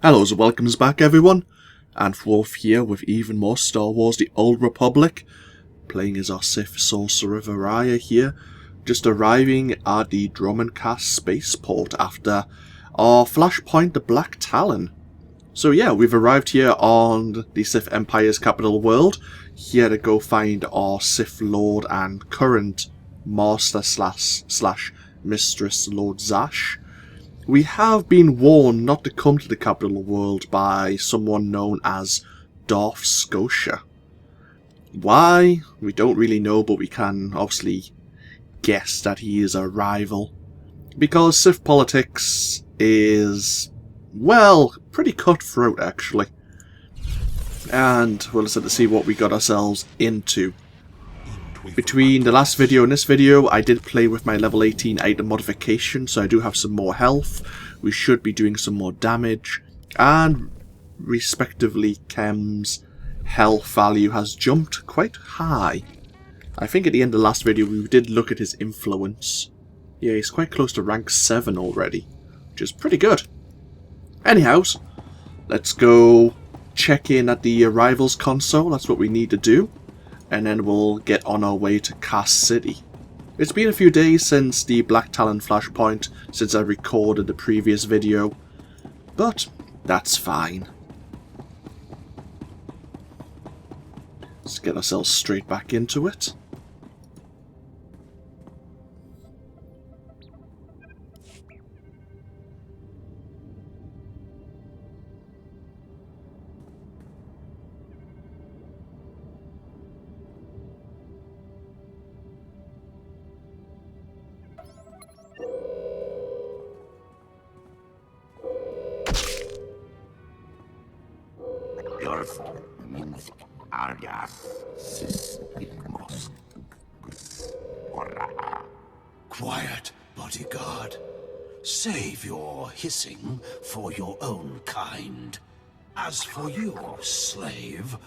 Hello and welcomes back everyone, AnthWolf here with even more Star Wars The Old Republic, playing as our Sith Sorcerer Veriia here, just arriving at the Dromund Kaas spaceport after our flashpoint, the Black Talon. So yeah, we've arrived here on the Sith Empire's capital world, here to go find our Sith Lord and current Master slash Mistress Lord Zash. We have been warned not to come to the capital world by someone known as Scotia. Why? We don't really know, but we can obviously guess that he is a rival. Because Sith politics is, well, pretty cutthroat actually. And we'll just have to see what we got ourselves into. Between the last video and this video, I did play with my level 18 item modification, so I do have some more health. We should be doing some more damage, and respectively, Kem's health value has jumped quite high. I think at the end of the last video we did look at his influence. Yeah, he's quite close to rank 7 already, which is pretty good. Anyhow, let's go check in at the arrivals console. That's what we need to do. And then we'll get on our way to Kaas City. It's been a few days since the Black Talon flashpoint, since I recorded the previous video, but that's fine. Let's get ourselves straight back into it. Quiet, bodyguard. Save your hissing for your own kind. As for you, slave,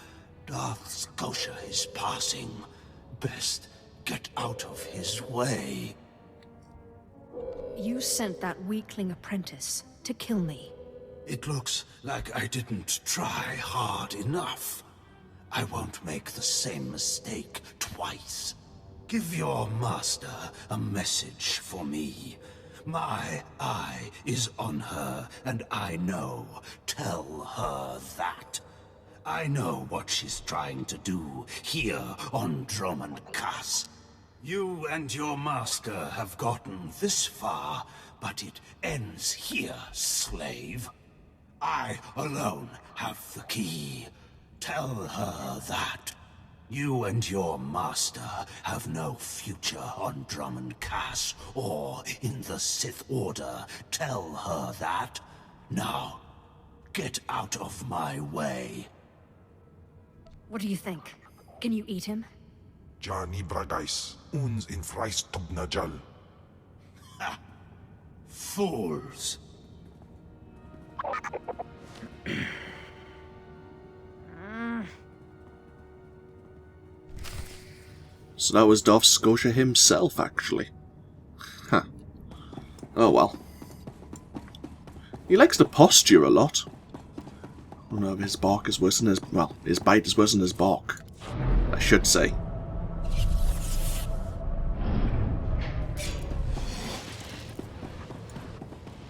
Darth Scotia is passing. Best get out of his way. You sent that weakling apprentice to kill me. It looks like I didn't try hard enough. I won't make the same mistake twice. Give your master a message for me. My eye is on her, and I know. Tell her that. I know what she's trying to do here on Dromund Kaas. You and your master have gotten this far, but it ends here, slave. I alone have the key. Tell her that. You and your master have no future on Dromund Kaas or in the Sith Order. Tell her that. Now, get out of my way. What do you think? Can you eat him? Jani Bradais, uns in Freistobnajal. Ha! Fools! So that was Darth Scotia himself, actually. Huh. Oh well. He likes to posture a lot. Oh no, his bark is worse than his... well, his bite is worse than his bark, I should say.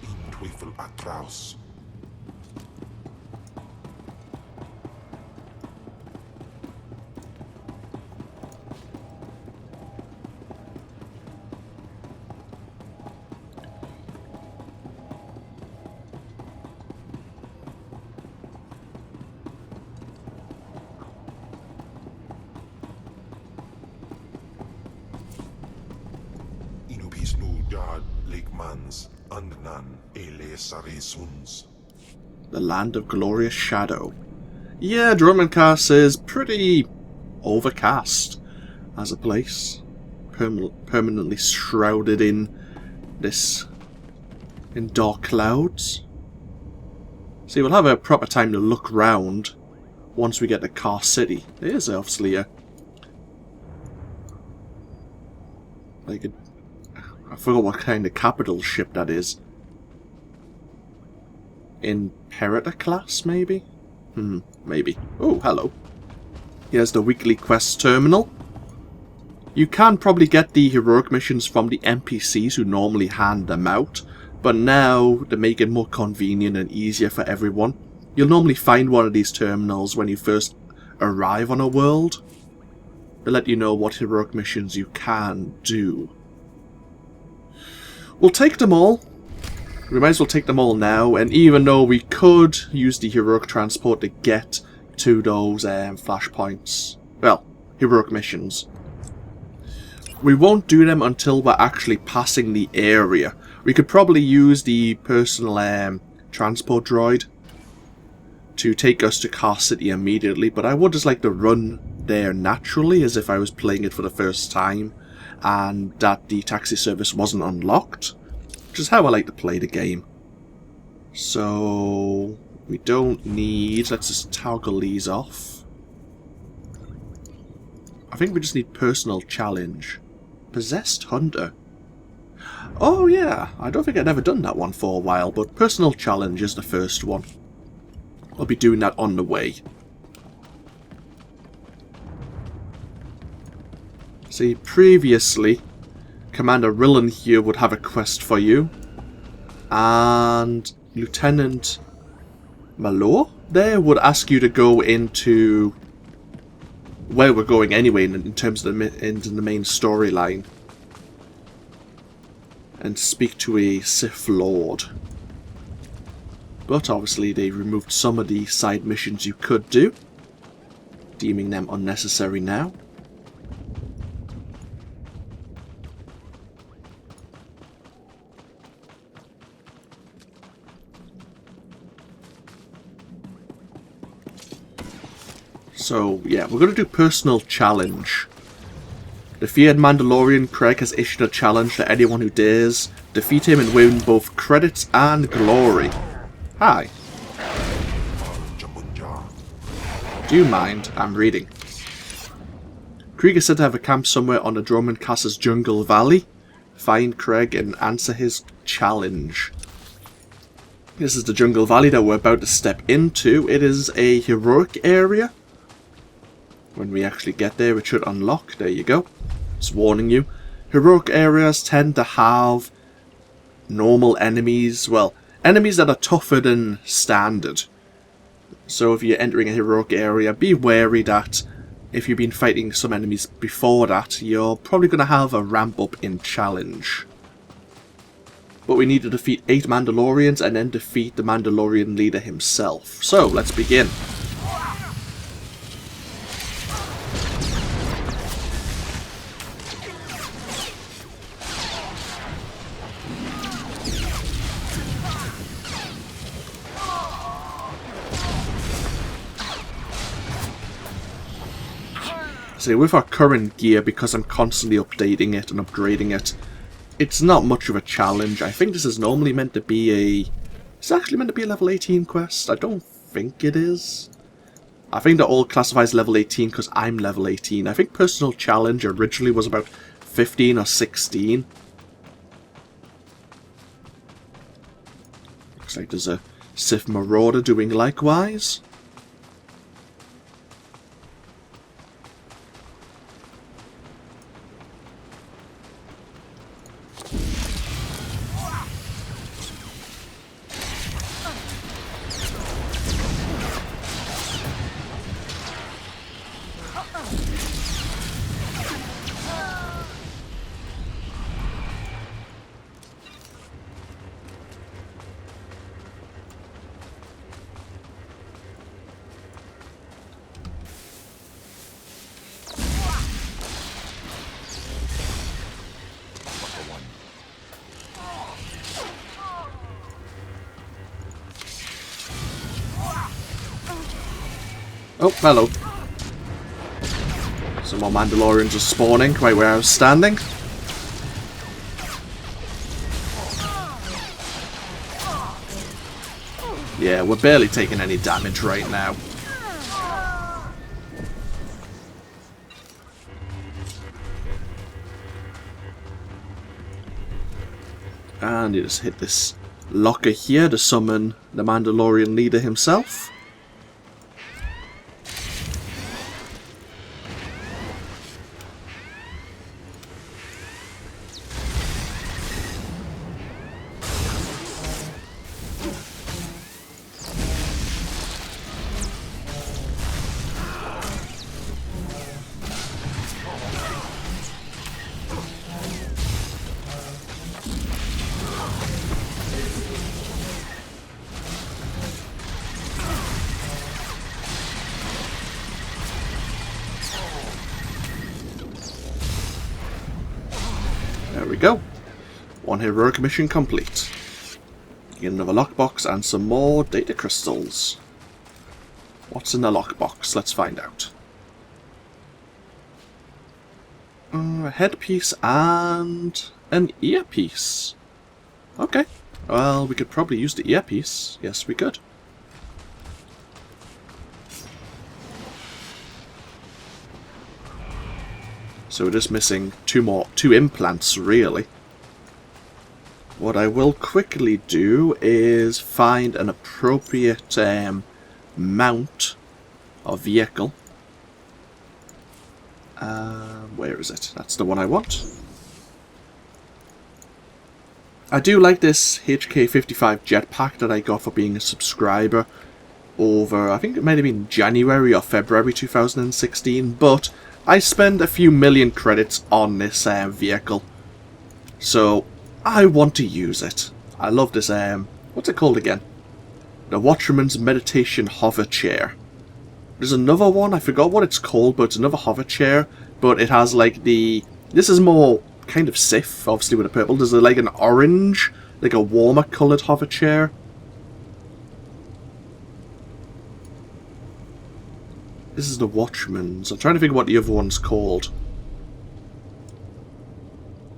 Intwifel Atraus. Inubis nu dad Lakeman's Andnan Ele Sarisuns. The Land of Glorious Shadow. Yeah, Dromund Kaas is pretty overcast as a place. Permanently shrouded in dark clouds. See, we'll have a proper time to look round once we get to Kaas City. There's obviously a... like a... I forgot what kind of capital ship that is. Imperator class, maybe? Maybe. Oh, hello. Here's the weekly quest terminal. You can probably get the heroic missions from the NPCs who normally hand them out, but now to make it more convenient and easier for everyone, you'll normally find one of these terminals when you first arrive on a world to let you know what heroic missions you can do. We'll take them all. We might as well take them all now, and even though we could use the heroic transport to get to those flashpoints, well, heroic missions, we won't do them until we're actually passing the area. We could probably use the personal transport droid to take us to Kaas City immediately, but I would just like to run there naturally as if I was playing it for the first time and that the taxi service wasn't unlocked, which is how I like to play the game. So we don't need, let's just toggle these off. I think we just need personal challenge. Possessed Hunter. Oh yeah, I don't think I'd ever done that one for a while, but personal challenge is the first one. I'll be doing that on the way. See, previously, Commander Rillen here would have a quest for you, and Lieutenant Malor there would ask you to go into where we're going anyway in terms of into the main storyline and speak to a Sith Lord. But obviously they removed some of the side missions you could do, deeming them unnecessary now. So, yeah, we're going to do personal challenge. The feared Mandalorian Craig has issued a challenge to anyone who dares defeat him and win both credits and glory. Hi. Do you mind? I'm reading. Krieg is said to have a camp somewhere on the Dromund Kaas's Jungle Valley. Find Craig and answer his challenge. This is the Jungle Valley that we're about to step into. It is a heroic area. When we actually get there, it should unlock. There you go. It's warning you. Heroic areas tend to have normal enemies. Well, enemies that are tougher than standard. So if you're entering a heroic area, be wary that if you've been fighting some enemies before that, you're probably going to have a ramp up in challenge. But we need to defeat 8 Mandalorians and then defeat the Mandalorian leader himself. So, let's begin. So with our current gear, because I'm constantly updating it and upgrading it, it's not much of a challenge. I think this is normally meant to be a... It's actually meant to be a level 18 quest. I don't think it is. I think they're all classified as level 18 because I'm level 18. I think personal challenge originally was about 15 or 16. Looks like there's a Sith Marauder doing likewise. Oh, hello. Some more Mandalorians are spawning right where I was standing. Yeah, we're barely taking any damage right now. And you just hit this locker here to summon the Mandalorian leader himself. There we go. One heroic mission complete. Get another lockbox and some more data crystals. What's in the lockbox? Let's find out. A headpiece and an earpiece. Okay. Well, we could probably use the earpiece. Yes, we could. So we're just missing two implants, really. What I will quickly do is find an appropriate mount or vehicle. Where is it? That's the one I want. I do like this HK55 jetpack that I got for being a subscriber over, I think it might have been January or February 2016, but I spend a few million credits on this vehicle, so I want to use it. I love this, what's it called again? The Watchman's Meditation Hover Chair. There's another one, I forgot what it's called, but it's another hover chair, but it has like the... This is more kind of Sith, obviously with the purple. There's like an orange, like a warmer coloured hover chair. This is the Watchman's. I'm trying to think what the other one's called.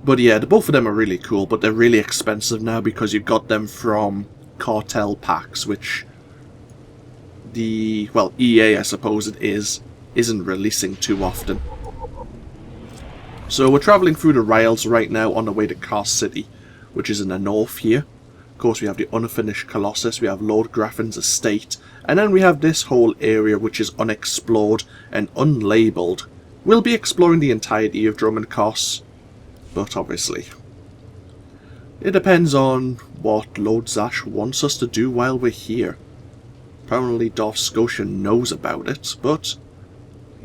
But yeah, both of them are really cool, but they're really expensive now because you got them from cartel packs, which the, well, EA, I suppose it is, isn't releasing too often. So we're travelling through the rails right now on the way to Kaas City, which is in the north here. Of course, we have the unfinished Colossus, we have Lord Graffin's estate, and then we have this whole area which is unexplored and unlabelled. We'll be exploring the entirety of Dromund Kaas, but obviously it depends on what Lord Zash wants us to do while we're here. Apparently Scotia knows about it, but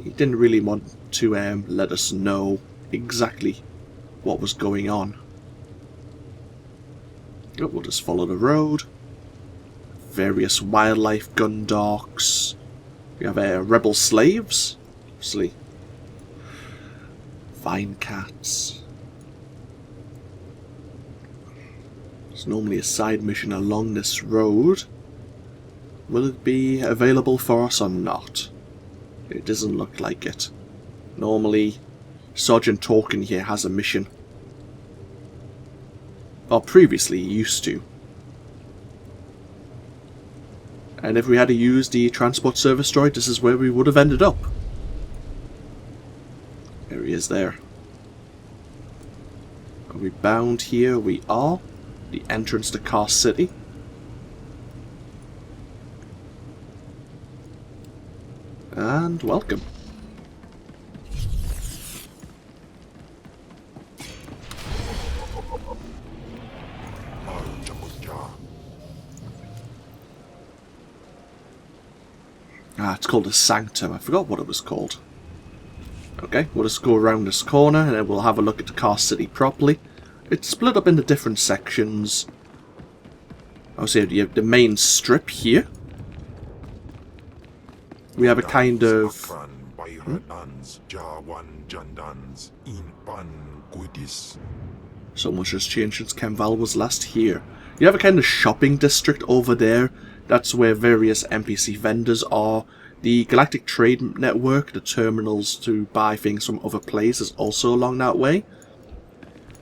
he didn't really want to let us know exactly what was going on. But we'll just follow the road. Various wildlife gun docks. We have rebel slaves, obviously. Vine cats. There's normally a side mission along this road. Will it be available for us or not? It doesn't look like it. Normally, Sergeant Torkin here has a mission. Or previously he used to. And if we had to use the transport service droid, this is where we would have ended up. There he is there. Are we bound here? We are. The entrance to Kaas City. And welcome. It's called a sanctum. I forgot what it was called. Okay, we'll just go around this corner and then we'll have a look at the Kaas City properly. It's split up into different sections. Obviously, you have the main strip here. We have a kind of... So much has changed since Kemval was last here. You have a kind of shopping district over there. That's where various NPC vendors are. The Galactic Trade Network, the terminals to buy things from other places, also along that way.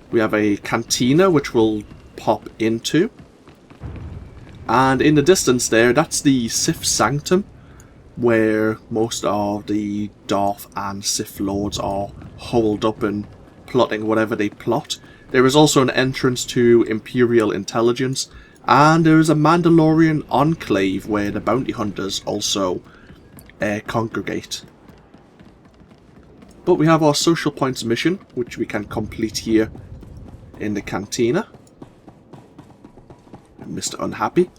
We have a cantina which we'll pop into. And in the distance there, that's the Sith Sanctum, where most of the Darth and Sith Lords are holed up and plotting whatever they plot. There is also an entrance to Imperial Intelligence, And there is a Mandalorian enclave where the bounty hunters also congregate. But we have our social points mission, which we can complete here in the cantina. And Mr. Unhappy.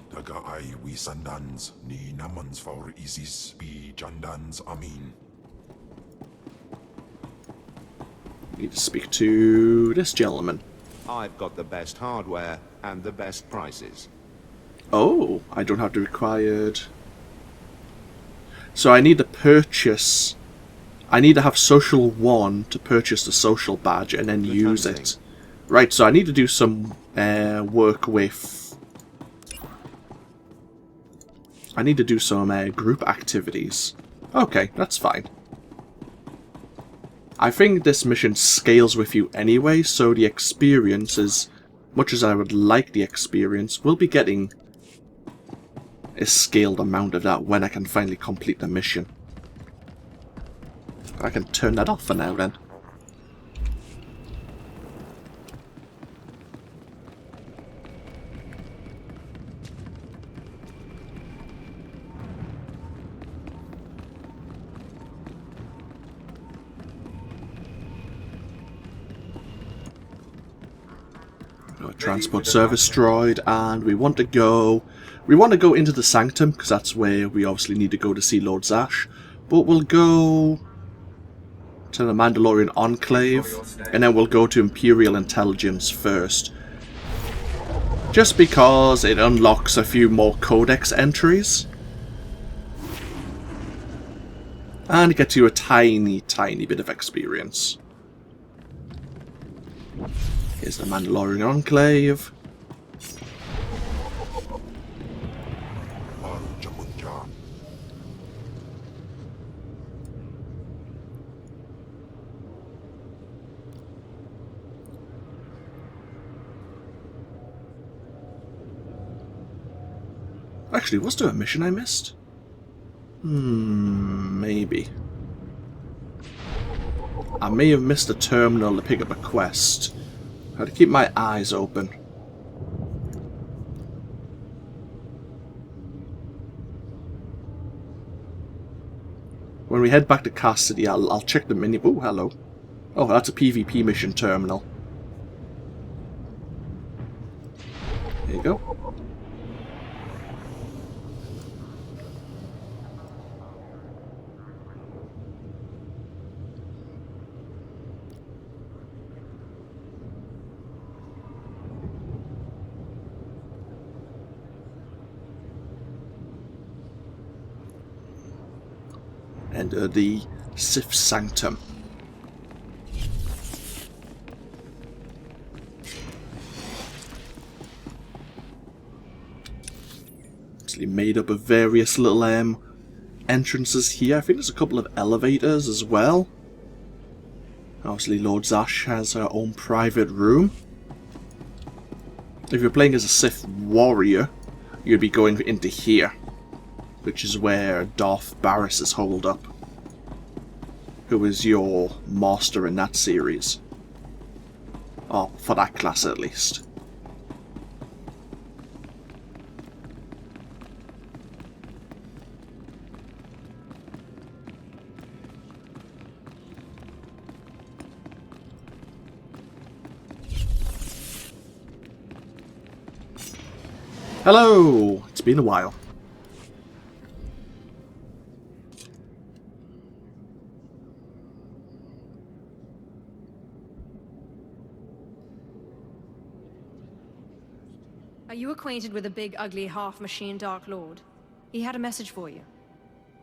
Taga ay wisandans ni namans for isis bi jandans amin. Need to speak to this gentleman. I've got the best hardware and the best prices. Oh, I don't have the required... So I need to purchase... I need to have Social 1 to purchase the social badge and then use it. Right, so I need to do some work with... I need to do some group activities. Okay, that's fine. I think this mission scales with you anyway, so the experience is, much as I would like the experience, we'll be getting a scaled amount of that when I can finally complete the mission. I can turn that off for now then. Transport service droid, and we want to go into the Sanctum, because that's where we obviously need to go to see Lord Zash, but we'll go to the Mandalorian Enclave, and then we'll go to Imperial Intelligence first, just because it unlocks a few more Codex entries, and gets you a tiny bit of experience. Here's the Mandalorian Enclave. Actually, was there a mission I missed? Maybe. I may have missed a terminal to pick up a quest. I have to keep my eyes open. When we head back to Kaas City, I'll check the menu. Oh, hello. Oh, that's a PvP mission terminal. There you go. Enter the Sith Sanctum. Actually made up of various little entrances here. I think there's a couple of elevators as well. Obviously Lord Zash has her own private room. If you're playing as a Sith warrior, you'd be going into here, which is where Darth Barris is holed up, who is your master in that series. Oh, for that class at least. Hello! It's been a while. Are you acquainted with a big, ugly, half-machine Dark Lord? He had a message for you.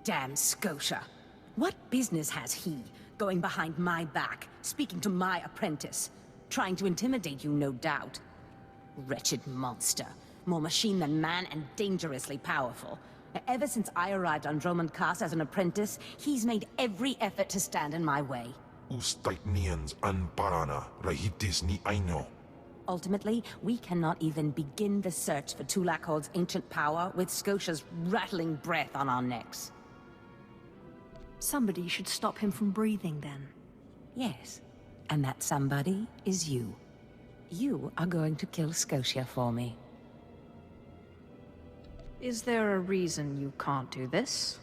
Damn Scotia. What business has he going behind my back, speaking to my apprentice? Trying to intimidate you, no doubt. Wretched monster. More machine than man and dangerously powerful. Ever since I arrived on Dromund Kaas as an apprentice, he's made every effort to stand in my way. Ustaitnians an parana rahitis ni aino. Ultimately, we cannot even begin the search for Tulakhod's ancient power with Scotia's rattling breath on our necks. Somebody should stop him from breathing, then. Yes, and that somebody is you. You are going to kill Scotia for me. Is there a reason you can't do this?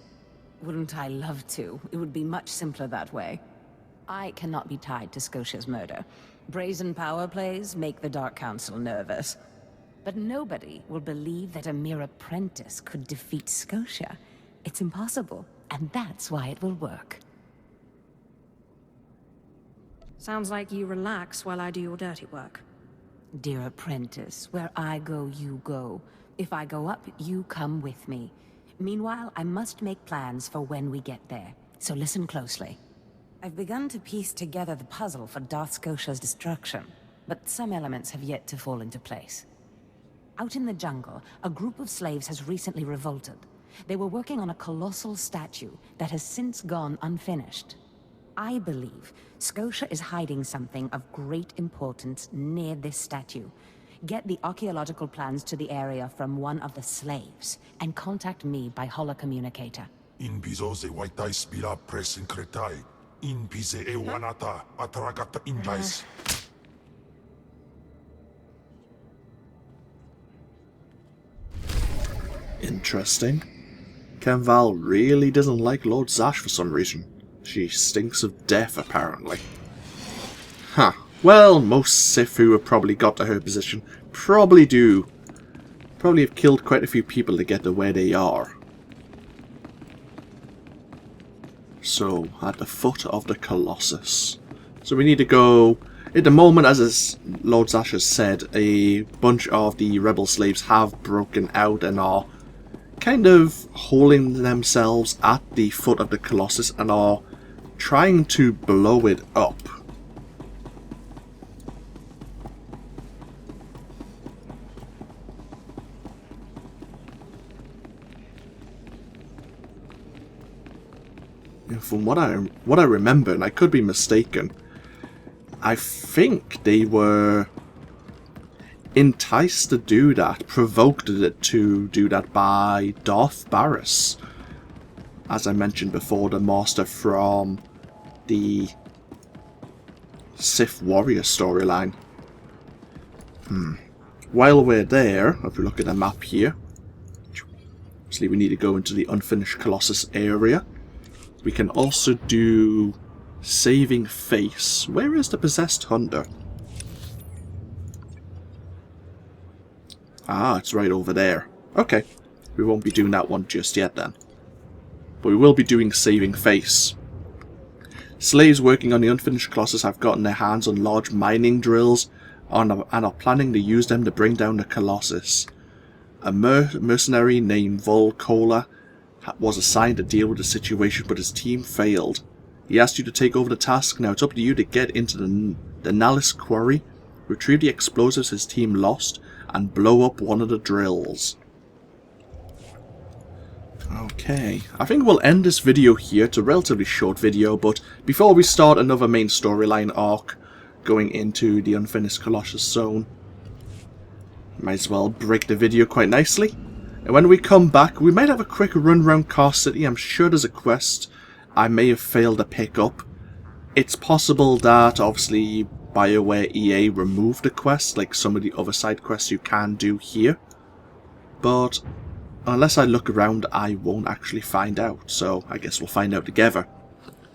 Wouldn't I love to? It would be much simpler that way. I cannot be tied to Scotia's murder. Brazen power plays make the Dark Council nervous. But nobody will believe that a mere apprentice could defeat Scotia. It's impossible, and that's why it will work. Sounds like you relax while I do your dirty work. Dear apprentice, where I go, you go. If I go up, you come with me. Meanwhile, I must make plans for when we get there, so listen closely. I've begun to piece together the puzzle for Darth Scotia's destruction, but some elements have yet to fall into place. Out in the jungle, a group of slaves has recently revolted. They were working on a colossal statue that has since gone unfinished. I believe Scotia is hiding something of great importance near this statue. Get the archaeological plans to the area from one of the slaves, and contact me by holocommunicator. In piso se waitai spira presin kretai. In pise e wanata atragata indais. Interesting. Kenval really doesn't like Lord Zash for some reason. She stinks of death, apparently. Huh. Well, most Sith who have probably got to her position probably have killed quite a few people to get to where they are. So, at the foot of the Colossus. So we need to go... At the moment, as Lord Zash has said, a bunch of the rebel slaves have broken out and are kind of holding themselves at the foot of the Colossus and are trying to blow it up. From what I remember, and I could be mistaken, I think they were enticed to do that, provoked it to do that by Darth Barris, as I mentioned before, the master from the Sith Warrior storyline. While we're there, if we look at the map here, obviously we need to go into the unfinished Colossus area. We can also do saving face. Where is the possessed hunter? Ah, it's right over there. Okay, we won't be doing that one just yet then. But we will be doing saving face. Slaves working on the unfinished Colossus have gotten their hands on large mining drills and are planning to use them to bring down the Colossus. A mercenary named Volcola was assigned to deal with the situation, but his team failed. He asked you to take over the task. Now it's up to you to get into the Nallis quarry, retrieve the explosives his team lost, and blow up one of the drills. Okay, I think we'll end this video here. It's a relatively short video, but before we start another main storyline arc going into the unfinished Colossus zone, might as well break the video quite nicely. And when we come back, we might have a quick run around Kaas City. I'm sure there's a quest I may have failed to pick up. It's possible that, obviously, BioWare EA removed the quest, like some of the other side quests you can do here. But unless I look around, I won't actually find out. So I guess we'll find out together.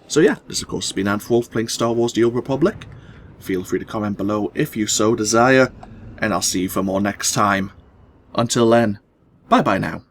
So yeah, this of course has been AnthWolf playing Star Wars The Old Republic. Feel free to comment below if you so desire, and I'll see you for more next time. Until then, bye bye now.